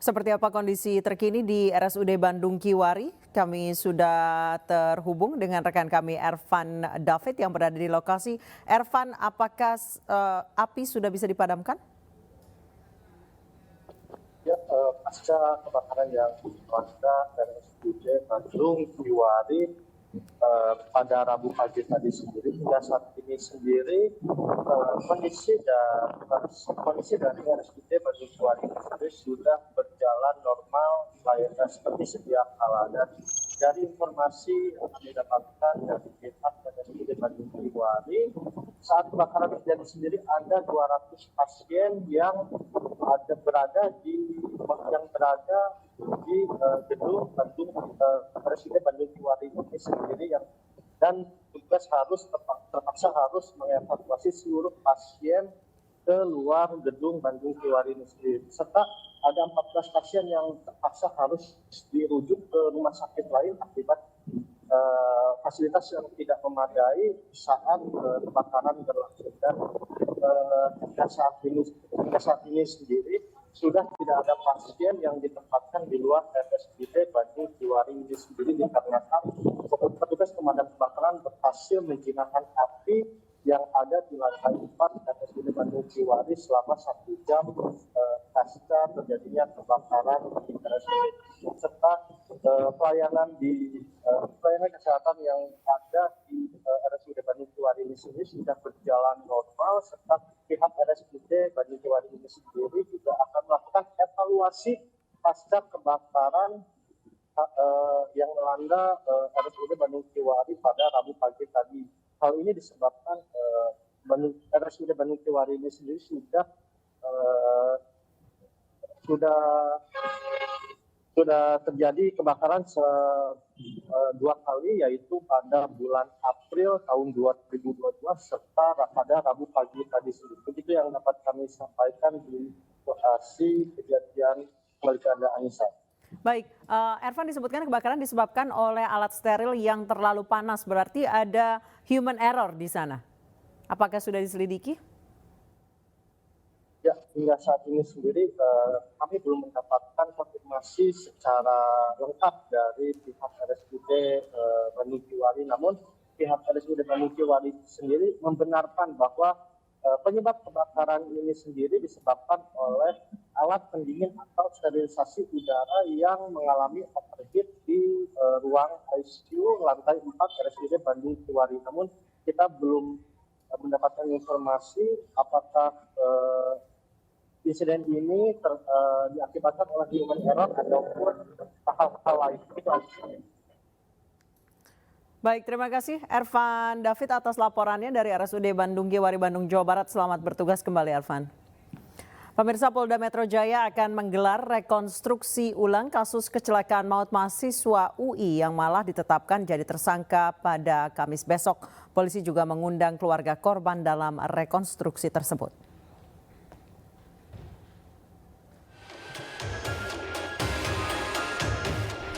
Seperti apa kondisi terkini di RSUD Bandung Kiwari? Kami sudah terhubung dengan rekan kami Ervan David yang berada di lokasi. Ervan, apakah api sudah bisa dipadamkan? Ya, pasca kebakaran yang melanda RSUD Bandung Kiwari pada Rabu pagi tadi sendiri, hingga saat ini sendiri kondisi dari RSUD Bandung Kiwari sendiri sudah berjalan normal layaknya seperti sedia kala. Dan dari informasi yang kami dapatkan dari pihak RSUD Bandung Kiwari, saat kebakaran terjadi sendiri ada 200 pasien yang berada di gedung Bandung RSUD Bandung Kiwari ini sendiri, dan tugas terpaksa harus mengevakuasi seluruh pasien ke luar gedung Bandung Kiwari ini sendiri. Serta ada 14 pasien yang terpaksa harus dirujuk ke rumah sakit lain akibat fasilitas yang tidak memadai saat kebakaran berlangsung. Dan hingga saat ini sendiri sudah tidak ada pasien yang ditempatkan di luar RSUD Bandung Kiwari ini sendiri, dikarenakan petugas pemadam kebakaran berhasil menjinakkan api yang ada di lantai 4 RSUD Bandung Kiwari selama 1 jam pasca terjadinya kebakaran di RSUD. Serta pelayanan kesehatan yang ada di RSUD Bandung Kiwari ini sendiri sudah berjalan normal, serta pihak RSUD Bandung Kiwari ini sendiri juga akan melakukan evaluasi pasca kebakaran yang melanda RSUD Bandung Kiwari pada Rabu pagi tadi. Hal ini disebabkan RSUD Bandung Kiwari ini sendiri sudah terjadi kebakaran 2 kali, yaitu pada bulan April tahun 2022 serta pada Rabu pagi tadi sendiri. Begitu yang dapat kami sampaikan di lokasi kejadian. Kembali ke Anda, Anissa. Baik, Ervan, disebutkan kebakaran disebabkan oleh alat steril yang terlalu panas, berarti ada human error di sana. Apakah sudah diselidiki? Ya, hingga saat ini sendiri kami belum mendapatkan konfirmasi secara lengkap dari pihak RSUD Bandung Kiwari. Namun pihak RSUD Bandung Kiwari sendiri membenarkan bahwa penyebab kebakaran ini sendiri disebabkan oleh alat pendingin atau sterilisasi udara yang mengalami overheat di ruang ICU lantai 4 RSUD Bandung Kiwari. Namun kita belum mendapatkan informasi apakah insiden ini diakibatkan oleh human error ataupun hal-hal lain. Itu aja. Baik, terima kasih Ervan David atas laporannya dari RSUD Bandung Kiwari, Bandung, Jawa Barat. Selamat bertugas kembali, Ervan. Pemirsa, Polda Metro Jaya akan menggelar rekonstruksi ulang kasus kecelakaan maut mahasiswa UI yang malah ditetapkan jadi tersangka pada Kamis besok. Polisi juga mengundang keluarga korban dalam rekonstruksi tersebut.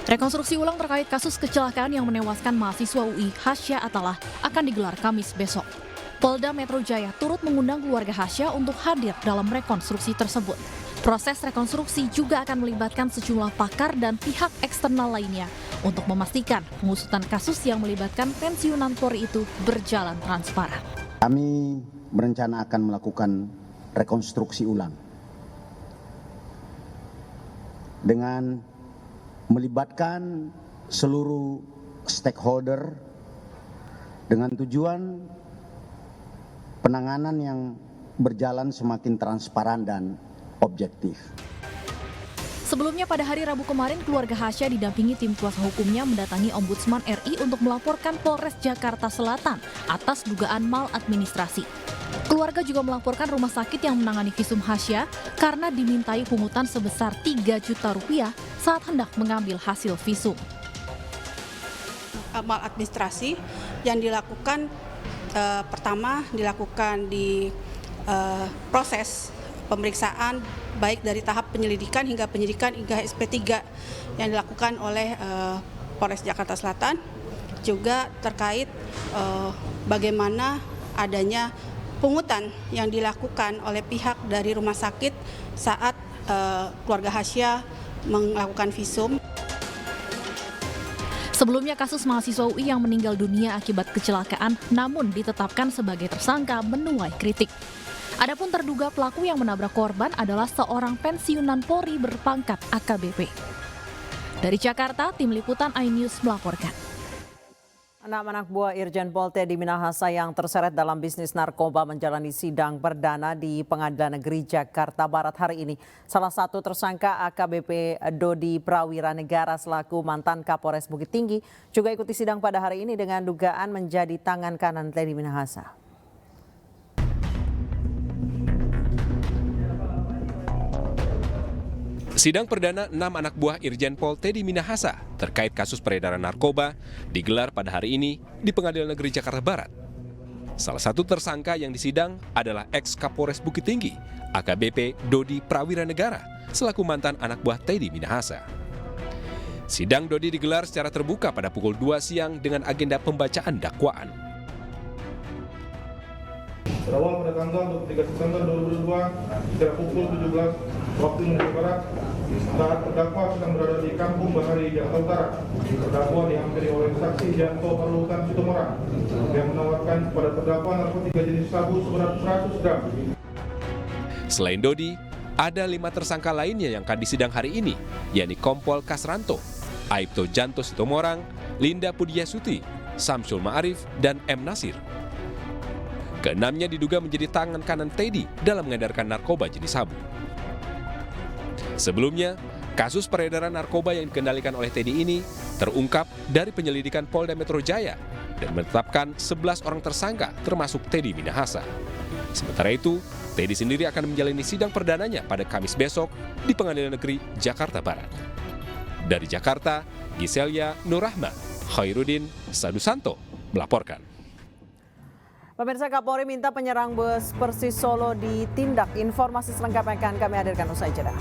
Rekonstruksi ulang terkait kasus kecelakaan yang menewaskan mahasiswa UI Hasya Atalah akan digelar Kamis besok. Polda Metro Jaya turut mengundang keluarga Hasya untuk hadir dalam rekonstruksi tersebut. Proses rekonstruksi juga akan melibatkan sejumlah pakar dan pihak eksternal lainnya untuk memastikan pengusutan kasus yang melibatkan pensiunan Polri itu berjalan transparan. Kami berencana akan melakukan rekonstruksi ulang dengan melibatkan seluruh stakeholder dengan tujuan penanganan yang berjalan semakin transparan dan objektif. Sebelumnya pada hari Rabu kemarin, keluarga Hasya didampingi tim kuasa hukumnya mendatangi Ombudsman RI untuk melaporkan Polres Jakarta Selatan atas dugaan maladministrasi. Keluarga juga melaporkan rumah sakit yang menangani visum Hasya karena dimintai pungutan sebesar 3 juta rupiah saat hendak mengambil hasil visum. Maladministrasi yang dilakukan pertama dilakukan di proses pemeriksaan baik dari tahap penyelidikan hingga penyidikan hingga SP3 yang dilakukan oleh Polres Jakarta Selatan, juga terkait bagaimana adanya pungutan yang dilakukan oleh pihak dari rumah sakit saat keluarga Hasya melakukan visum. Sebelumnya kasus mahasiswa UI yang meninggal dunia akibat kecelakaan namun ditetapkan sebagai tersangka menuai kritik. Adapun terduga pelaku yang menabrak korban adalah seorang pensiunan Polri berpangkat AKBP. Dari Jakarta, tim liputan iNews melaporkan. 6 anak buah Irjen Pol Teddy Minahasa yang terseret dalam bisnis narkoba menjalani sidang perdana di Pengadilan Negeri Jakarta Barat hari ini. Salah satu tersangka AKBP Dodi Prawira Negara selaku mantan Kapolres Bukit Tinggi juga ikuti sidang pada hari ini dengan dugaan menjadi tangan kanan Teddy Minahasa. Sidang perdana 6 anak buah Irjen Pol Teddy Minahasa terkait kasus peredaran narkoba digelar pada hari ini di Pengadilan Negeri Jakarta Barat. Salah satu tersangka yang disidang adalah ex-Kapolres Bukit Tinggi, AKBP Dodi Prawira Negara, selaku mantan anak buah Teddy Minahasa. Sidang Dodi digelar secara terbuka pada pukul 2 siang dengan agenda pembacaan dakwaan. Berawal pada tanggal 23 September 2022, sekitar pukul 17 waktu Indonesia Barat, saat terdakwa sedang berada di Kampung Bahari, Jakarta Utara. Terdakwa dihampiri oleh saksi Janto Perlutan Situmorang yang menawarkan kepada terdakwa narkotika jenis sabu seberat 100 gram. Selain Dodi, ada 5 tersangka lainnya yang akan disidang hari ini, yakni Kompol Kasranto, Aibto Janto Situmorang, Linda Pudiasuti, Samsul Ma'arif, dan M. Nasir. Keenamnya diduga menjadi tangan kanan Teddy dalam mengedarkan narkoba jenis sabu. Sebelumnya, kasus peredaran narkoba yang dikendalikan oleh Teddy ini terungkap dari penyelidikan Polda Metro Jaya dan menetapkan 11 orang tersangka termasuk Teddy Minahasa. Sementara itu, Teddy sendiri akan menjalani sidang perdananya pada Kamis besok di Pengadilan Negeri Jakarta Barat. Dari Jakarta, Giselia Nurrahma, Khairuddin Sadusanto melaporkan. Pemirsa, Kapolri minta penyerang bus Persis Solo ditindak. Informasi selengkapnya akan kami hadirkan usai jeda.